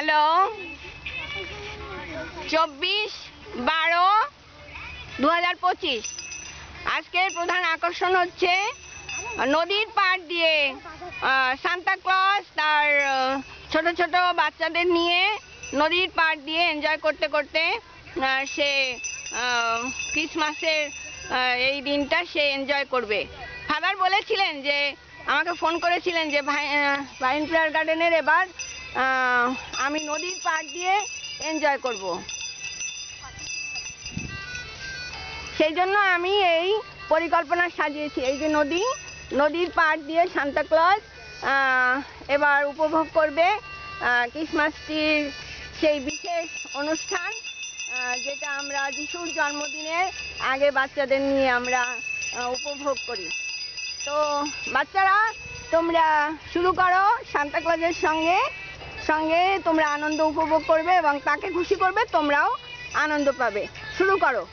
Hello, 24/12/2025। আজকের প্রধান আকর্ষণ হচ্ছে নদীর পাড় দিয়ে সান্তা ক্লজ তার ছোট ছোট বাচ্চাদের নিয়ে নদীর পাড় দিয়ে এনজয় করতে করতে সে ক্রিসমাসের এই দিনটা সে এনজয় করবে। ফাদার বলেছিলেন যে, আমাকে ফোন করেছিলেন যে ভাইন ফ্লাওয়ার গার্ডেনের এবার আমি নদীর পাড় দিয়ে এনজয় করব। সেই জন্য আমি এই পরিকল্পনা সাজিয়েছি। এই যে নদীর পাড় দিয়ে সান্তা ক্লজ এবার উপভোগ করবে ক্রিসমাসটির সেই বিশেষ অনুষ্ঠান, যেটা আমরা যিশুর জন্মদিনের আগে বাচ্চাদের নিয়ে আমরা উপভোগ করি। তো বাচ্চারা, তোমরা শুরু করো সান্তা ক্লজের সঙ্গে তোমরা আনন্দ উপভোগ করবে এবং তাকে খুশি করবে, তোমরাও আনন্দ পাবে। শুরু করো।